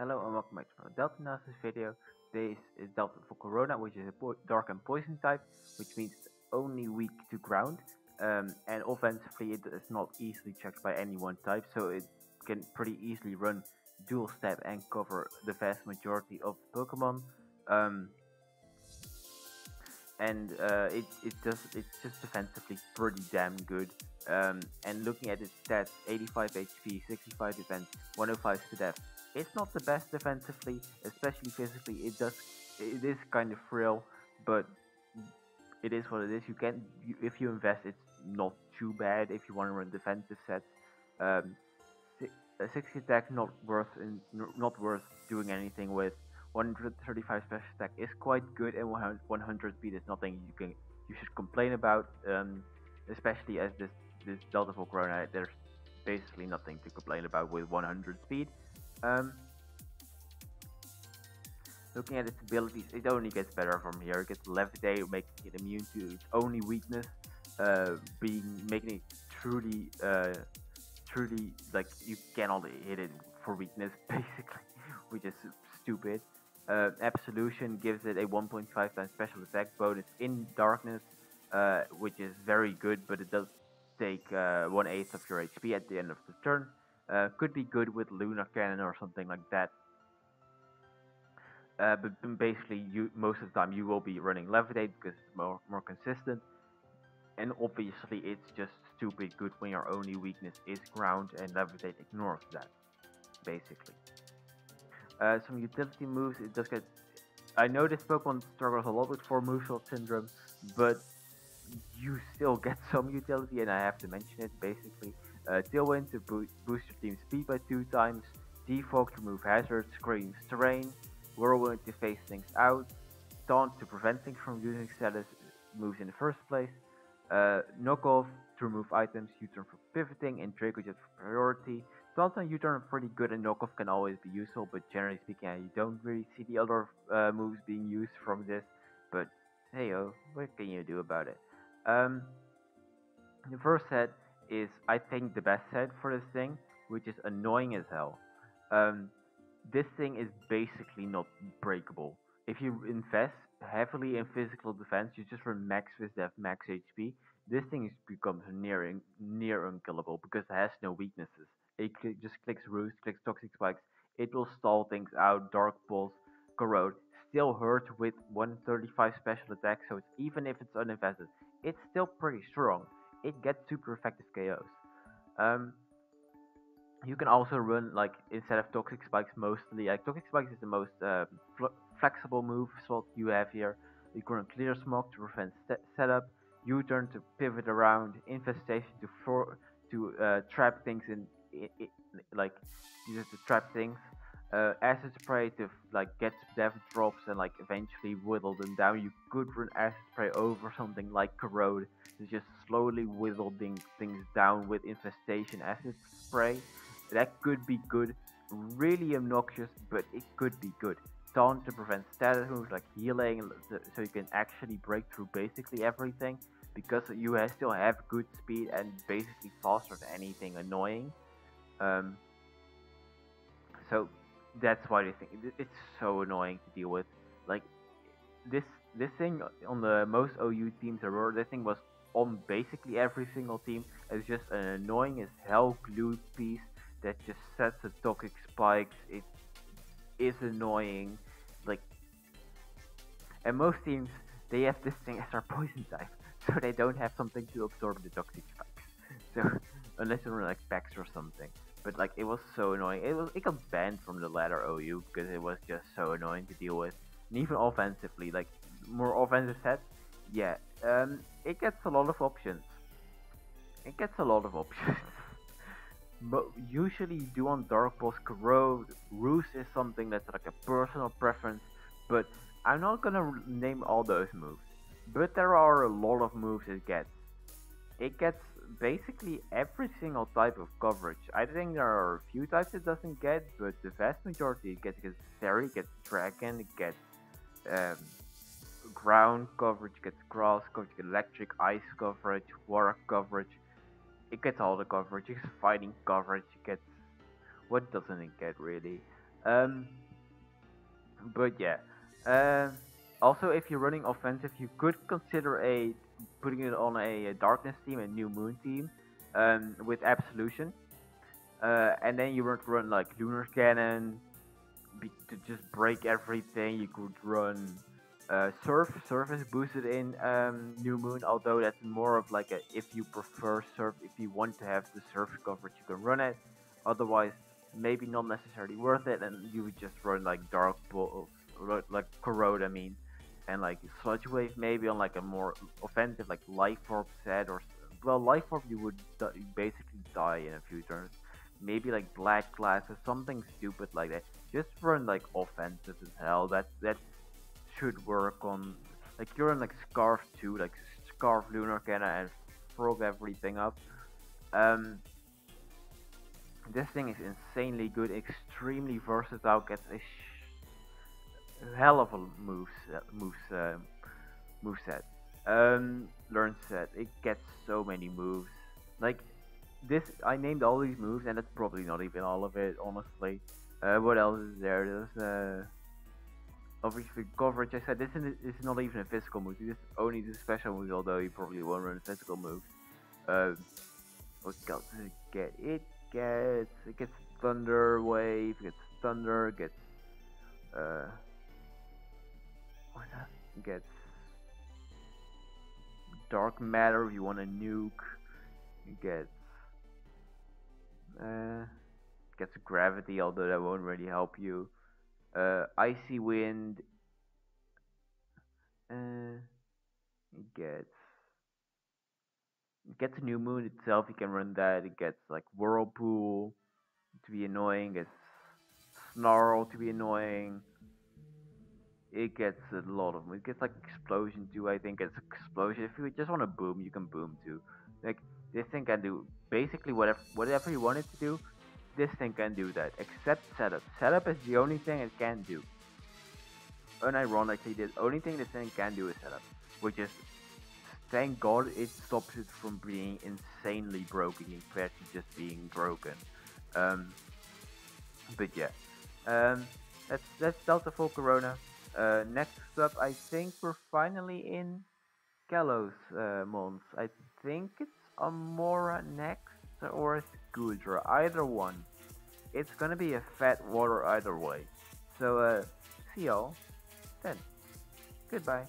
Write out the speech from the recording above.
Hello and welcome back to another Delta analysis video. This is Delta Volcarona, which is a dark and poison type, which means it's only weak to ground. And offensively, it is not easily checked by any one type, so it can pretty easily run dual step and cover the vast majority of Pokemon. Um, it's just defensively pretty damn good. And looking at its stats, 85 HP, 65 defense, 105 to death. It's not the best defensively, especially physically. It is kind of frail, but it is what it is. If you invest, it's not too bad if you want to run defensive sets. Um, 60 attack not worth doing anything with. 135 special attack is quite good, and 100 speed is nothing you should complain about. Especially as this Delta Volcarona, there's basically nothing to complain about with 100 speed. Um, Looking at its abilities, it only gets better from here. It gets Levitate, making it immune to its only weakness, making it truly like you cannot hit it for weakness, basically, which is stupid. Absolution gives it a 1.5 times special attack bonus in darkness, which is very good, but it does take 1/8 of your HP at the end of the turn. Could be good with Lunar Cannon or something like that. But basically, most of the time you will be running Levitate because it's more consistent. And obviously, it's just stupid good when your only weakness is ground, and Levitate ignores that, basically. Some utility moves, it does get. I know this Pokemon struggles a lot with 4 move slot syndrome, but you still get some utility, and I have to mention it, basically. Tailwind to boost your team's speed by 2 times, Defog to remove hazards, Screams terrain, Whirlwind to phase things out, Taunt to prevent things from using status moves in the first place, Knockoff to remove items, U-turn for pivoting, and Draco Jet for priority. Taunt and U-turn are pretty good, and Knockoff can always be useful, but generally speaking, you don't really see the other moves being used from this. But hey, what can you do about it? Um, the first set is, I think, the best set for this thing, which is annoying as hell. Um, this thing is basically not breakable. If you invest heavily in physical defense, you just run max phys max HP. This thing becomes near unkillable because it has no weaknesses. Just clicks Roost, clicks Toxic Spikes. It will stall things out. Dark Pulse, Corrode, still hurt with 135 special attack. So even if it's uninvested, it's still pretty strong. It gets super effective KOs. Um, you can also run, like, instead of Toxic Spikes, mostly like Toxic Spikes is the most flexible move slot you have here. You can run Clear Smoke to prevent setup, U-turn to pivot around, Infestation to trap things like use it to trap things, Acid Spray to like get death drops and like eventually whittle them down. You could run Acid Spray over something like Corrode to just slowly whittle things down with Infestation Acid Spray. That could be good. Really obnoxious, but it could be good. Taunt to prevent status moves like healing, so you can actually break through basically everything, because you still have good speed and basically faster than anything annoying. Um, so that's why they think it's so annoying to deal with. Like this this thing on the most OU teams there were, this thing was on basically every single team. It's just an annoying as hell glue piece that just sets the toxic spikes. It is annoying. Like, and most teams, they have this thing as their poison type, so they don't have something to absorb the toxic spikes. So unless you're like Pax or something. But like, it was so annoying. It got banned from the ladder OU because it was just so annoying to deal with. And even offensively, like more offensive sets, yeah, it gets a lot of options. It gets a lot of options. But usually you do on Dark Pulse. Corrode, Roost is something that's like a personal preference, but I'm not gonna name all those moves. But there are a lot of moves it gets. It gets basically every single type of coverage. I think there are a few types it doesn't get, but the vast majority it gets Fairy, it gets Dragon, it gets um, ground coverage, it gets grass coverage, it gets electric, ice coverage, water coverage. It gets all the coverage. It gets fighting coverage. It gets, what doesn't it get really? Um, but yeah. Um, Also, if you're running offensive, you could consider putting it on a darkness team, a new moon team, with absolution. And then you would run like lunar cannon to just break everything. You could run surf. Surf is boosted in new moon, although that's more of like a if you prefer surf, if you want to have the surf coverage, you can run it. Otherwise, maybe not necessarily worth it, and you would just run like dark balls, like corrode. I mean, and like sludge wave maybe on like a more offensive like life orb set or well life orb you would basically die in a few turns. Maybe like black glass or something stupid like that. Just run like offensive as hell. That should work on like you're in like Scarf too, like Scarf Lunar Cannon and frog everything up. Um, this thing is insanely good, extremely versatile, gets a hell of a move set. Learn set. It gets so many moves. Like this, I named all these moves, and that's probably not even all of it, honestly. What else is there? There's obviously coverage. I said this is not even a physical move. This is only the special moves, although you probably won't run physical moves. What else does it get? It gets thunder wave. It gets thunder. It gets what else? It gets dark matter if you want to nuke. It gets gravity, although that won't really help you. Icy wind. Uh, it gets a new moon itself. You can run that. It gets like whirlpool to be annoying. It gets snarl to be annoying. It gets a lot of. It gets like explosion too. I think it's explosion. If you just want to boom, you can boom too. Like this thing can do basically whatever you want it to do. This thing can do that, except setup. Setup is the only thing it can do. Unironically, the only thing this thing can do is setup, which is thank God it stops it from being insanely broken compared to just being broken. Um, but yeah, that's Delta Volcarona. Next up, I think we're finally in Kalos Mons. I think it's Amora next or a Scudra, either one. It's gonna be a fat water either way. So see y'all then. Goodbye.